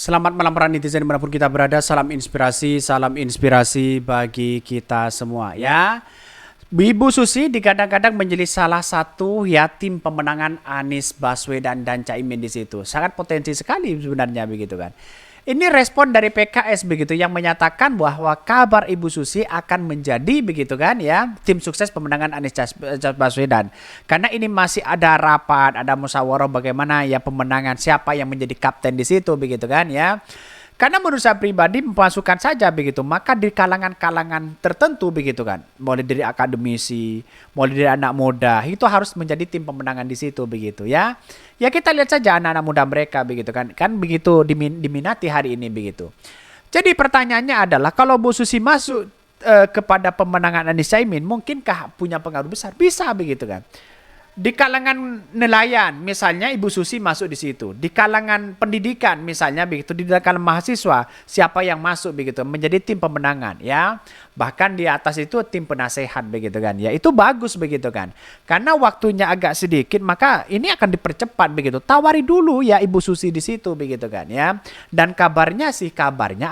Selamat malam para netizen dimanapun kita berada. Salam inspirasi bagi kita semua ya. Ibu Susi digadang-gadang menjadi salah satu ya tim pemenangan Anies Baswedan dan Caimin di situ. Sangat potensi sekali sebenarnya begitu kan. Ini respon dari PKS begitu yang menyatakan bahwa kabar Ibu Susi akan menjadi begitu kan ya tim sukses pemenangan Anies Baswedan. Karena ini masih ada rapat, ada musyawarah bagaimana ya pemenangan siapa yang menjadi kapten di situ begitu kan ya. Karena menurut saya pribadi memasukkan saja begitu, maka di kalangan-kalangan tertentu begitu kan, mulai dari akademisi, mulai dari anak muda, itu harus menjadi tim pemenangan di situ begitu ya. Ya kita lihat saja anak-anak muda mereka begitu kan begitu diminati hari ini begitu. Jadi pertanyaannya adalah kalau Bu Susi masuk kepada pemenangan Anies Caimin, mungkinkah punya pengaruh besar? Bisa begitu kan. Di kalangan nelayan, misalnya Ibu Susi masuk di situ. Di kalangan pendidikan, misalnya begitu. Di kalangan mahasiswa, siapa yang masuk begitu menjadi tim pemenangan, ya. Bahkan di atas itu tim penasehat begitu kan, ya. Itu bagus begitu kan. Karena waktunya agak sedikit, maka ini akan dipercepat begitu. Tawari dulu ya Ibu Susi di situ begitu kan, ya. Dan kabarnya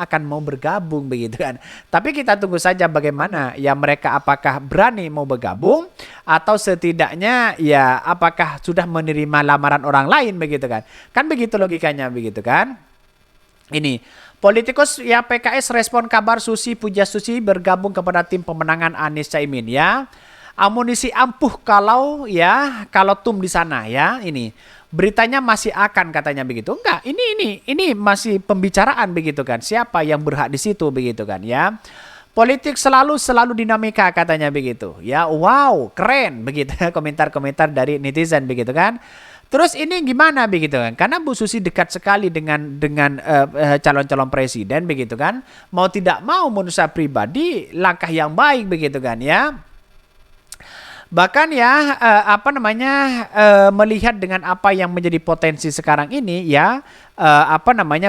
akan mau bergabung begitu kan. Tapi kita tunggu saja bagaimana ya mereka apakah berani mau bergabung atau setidaknya ya apakah sudah menerima lamaran orang lain begitu kan. Kan begitu logikanya begitu kan. Ini politikus ya PKS respon kabar Susi Pujiastuti bergabung kepada tim pemenangan Anies Caimin ya. Amunisi ampuh kalau tum di sana ya ini. Beritanya masih akan katanya begitu. Enggak, ini masih pembicaraan begitu kan. Siapa yang berhak di situ begitu kan ya. Politik selalu dinamika katanya begitu. Ya, wow, keren begitu komentar-komentar dari netizen begitu kan. Terus ini gimana begitu kan? Karena Bu Susi dekat sekali dengan calon-calon presiden begitu kan. Mau tidak mau menurut saya pribadi langkah yang baik begitu kan ya. Bahkan ya melihat dengan apa yang menjadi potensi sekarang ini ya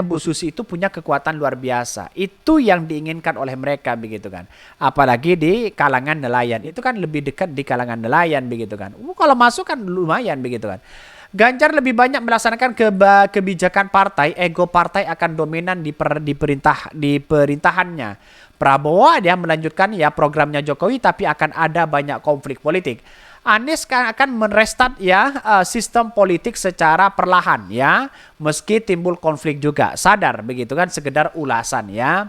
Bu Susi itu punya kekuatan luar biasa. Itu yang diinginkan oleh mereka begitu kan. Apalagi di kalangan nelayan. Itu kan lebih dekat di kalangan nelayan begitu kan. Kalau masuk kan lumayan begitu kan. Ganjar lebih banyak melaksanakan kebijakan partai, ego partai akan dominan di perintahannya. Prabowo dia melanjutkan ya programnya Jokowi tapi akan ada banyak konflik politik. Anies akan merestart sistem politik secara perlahan ya, meski timbul konflik juga. Sadar begitu kan, sekedar ulasan ya.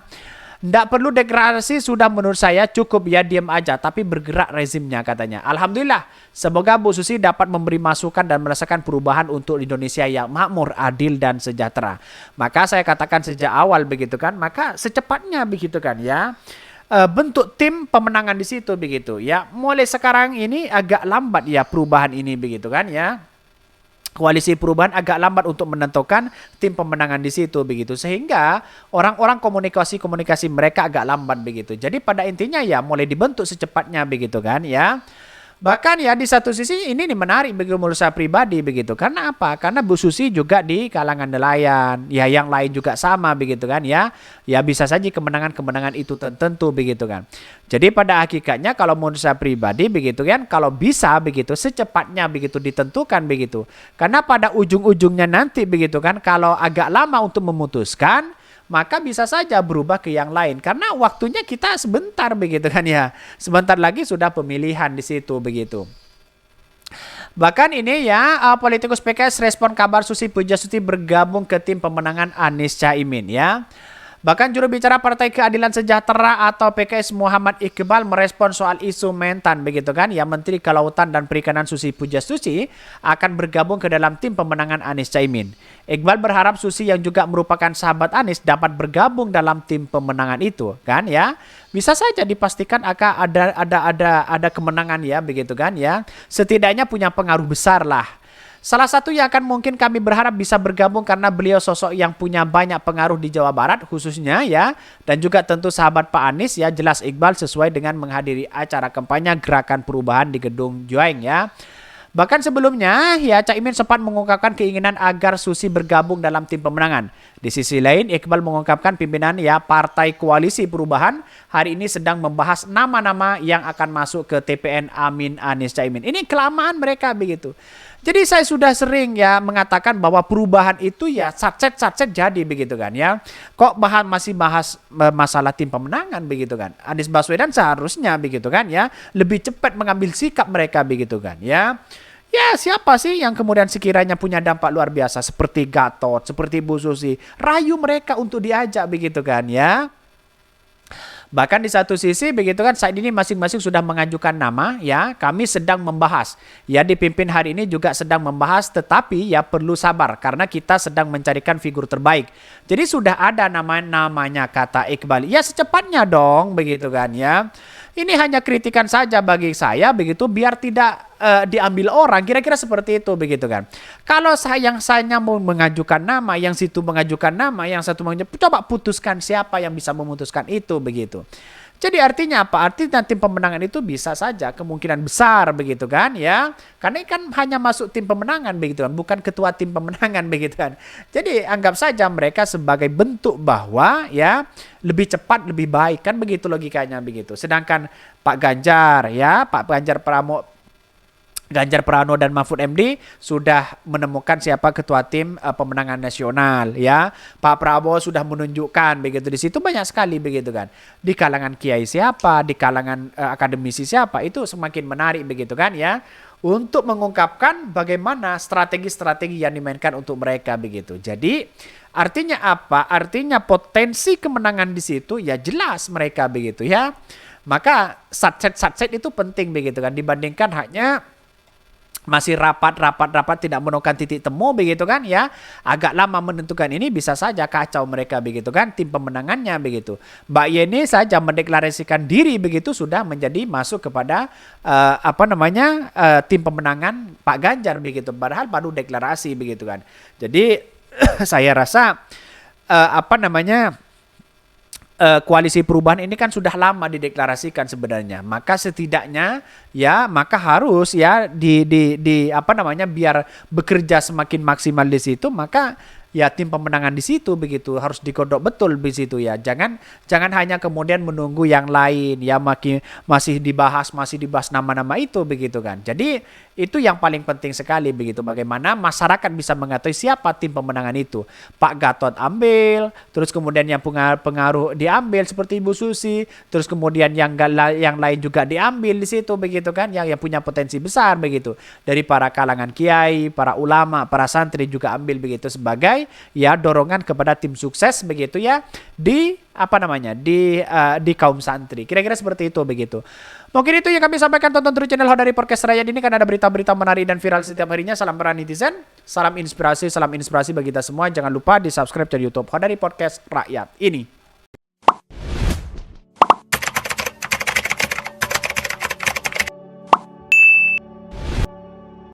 Nggak perlu deklarasi, sudah menurut saya cukup ya diam aja tapi bergerak rezimnya katanya. Alhamdulillah, semoga Bu Susi dapat memberi masukan dan merasakan perubahan untuk Indonesia yang makmur, adil dan sejahtera. Maka saya katakan sejak awal begitu kan, maka secepatnya begitu kan ya. Bentuk tim pemenangan di situ begitu ya. Mulai sekarang ini agak lambat ya perubahan ini begitu kan ya. Koalisi perubahan agak lambat untuk menentukan tim pemenangan di situ begitu, sehingga orang-orang komunikasi mereka agak lambat begitu. Jadi pada intinya ya mulai dibentuk secepatnya begitu kan ya. Bahkan ya di satu sisi ini menarik bagi menurut saya pribadi begitu. Karena apa? Karena Bu Susi juga di kalangan nelayan. Ya yang lain juga sama begitu kan ya. Ya bisa saja kemenangan-kemenangan itu tentu begitu kan. Jadi pada hakikatnya kalau menurut saya pribadi begitu kan. Kalau bisa begitu secepatnya begitu ditentukan begitu. Karena pada ujung-ujungnya nanti begitu kan. Kalau agak lama untuk memutuskan, maka bisa saja berubah ke yang lain karena waktunya kita sebentar begitu kan ya. Sebentar lagi sudah pemilihan di situ begitu. Bahkan ini ya politikus PKS respon kabar Susi Pujiastuti bergabung ke tim pemenangan Anies Caimin ya. Bahkan juru bicara Partai Keadilan Sejahtera atau PKS Muhammad Iqbal merespon soal isu mentan begitu kan ya. Menteri Kelautan dan Perikanan Susi Pujiastuti akan bergabung ke dalam tim pemenangan Anies Caimin. Iqbal berharap Susi yang juga merupakan sahabat Anies dapat bergabung dalam tim pemenangan itu kan ya. Bisa saja dipastikan akan ada kemenangan ya begitu kan ya. Setidaknya punya pengaruh besar lah. Salah satu yang akan mungkin kami berharap bisa bergabung karena beliau sosok yang punya banyak pengaruh di Jawa Barat khususnya ya. Dan juga tentu sahabat Pak Anies ya, jelas Iqbal sesuai dengan menghadiri acara kampanye Gerakan Perubahan di Gedung Juaeng ya. Bahkan sebelumnya ya Caimin sempat mengungkapkan keinginan agar Susi bergabung dalam tim pemenangan. Di sisi lain Iqbal mengungkapkan pimpinan ya Partai Koalisi Perubahan hari ini sedang membahas nama-nama yang akan masuk ke TPN Amin Anies Caimin. Ini kelamaan mereka begitu. Jadi saya sudah sering ya mengatakan bahwa perubahan itu ya satset jadi begitu kan ya. Kok masih bahas masalah tim pemenangan begitu kan. Anies Baswedan seharusnya begitu kan ya lebih cepat mengambil sikap mereka begitu kan ya. Ya siapa sih yang kemudian sekiranya punya dampak luar biasa seperti Gatot, seperti Bu Susi. Rayu mereka untuk diajak begitu kan ya. Bahkan di satu sisi begitu kan saat ini masing-masing sudah mengajukan nama ya. Kami sedang membahas. Ya dipimpin hari ini juga sedang membahas tetapi ya perlu sabar karena kita sedang mencarikan figur terbaik. Jadi sudah ada namanya kata Iqbal. Ya secepatnya dong begitu kan ya. Ini hanya kritikan saja bagi saya begitu biar tidak diambil orang kira-kira seperti itu begitu kan. Kalau saya mau mengajukan nama, yang situ mengajukan nama, yang satu mengajukan, coba putuskan siapa yang bisa memutuskan itu begitu. Jadi artinya apa? Artinya tim pemenangan itu bisa saja kemungkinan besar begitu kan ya. Karena kan hanya masuk tim pemenangan begitu kan, bukan ketua tim pemenangan begitu kan. Jadi anggap saja mereka sebagai bentuk bahwa ya lebih cepat lebih baik kan begitu logikanya begitu. Sedangkan Pak Ganjar ya, Ganjar Pranowo dan Mahfud MD sudah menemukan siapa ketua tim pemenangan nasional ya. Pak Prabowo sudah menunjukkan begitu di situ banyak sekali begitu kan. Di kalangan kiai siapa, di kalangan akademisi siapa itu semakin menarik begitu kan ya. Untuk mengungkapkan bagaimana strategi-strategi yang dimainkan untuk mereka begitu. Jadi artinya apa? Artinya potensi kemenangan di situ ya jelas mereka begitu ya. Maka satset itu penting begitu kan dibandingkan hanya masih rapat tidak menemukan titik temu begitu kan ya, agak lama menentukan ini bisa saja kacau mereka begitu kan tim pemenangannya begitu. Mbak Yeni saja mendeklarasikan diri begitu sudah menjadi masuk kepada tim pemenangan Pak Ganjar begitu padahal baru deklarasi begitu kan. Jadi saya rasa koalisi perubahan ini kan sudah lama dideklarasikan sebenarnya. Maka setidaknya ya maka harus ya biar bekerja semakin maksimal di situ maka ya tim pemenangan di situ begitu harus digodok betul di situ ya. Jangan hanya kemudian menunggu yang lain ya masih dibahas nama-nama itu begitu kan. Jadi itu yang paling penting sekali begitu bagaimana masyarakat bisa mengetahui siapa tim pemenangan itu. Pak Gatot ambil, terus kemudian yang pengaruh diambil seperti Ibu Susi, terus kemudian yang lain juga diambil di situ begitu kan yang punya potensi besar begitu. Dari para kalangan kiai, para ulama, para santri juga ambil begitu sebagai ya dorongan kepada tim sukses begitu ya di kaum santri. Kira-kira seperti itu begitu. Mungkin itu yang kami sampaikan. Tonton terus channel Hodari Podcast Rakyat ini kan ada berita-berita menarik dan viral setiap harinya. Salam para netizen, salam inspirasi bagi kita semua. Jangan lupa di subscribe channel YouTube Hodari Podcast Rakyat ini.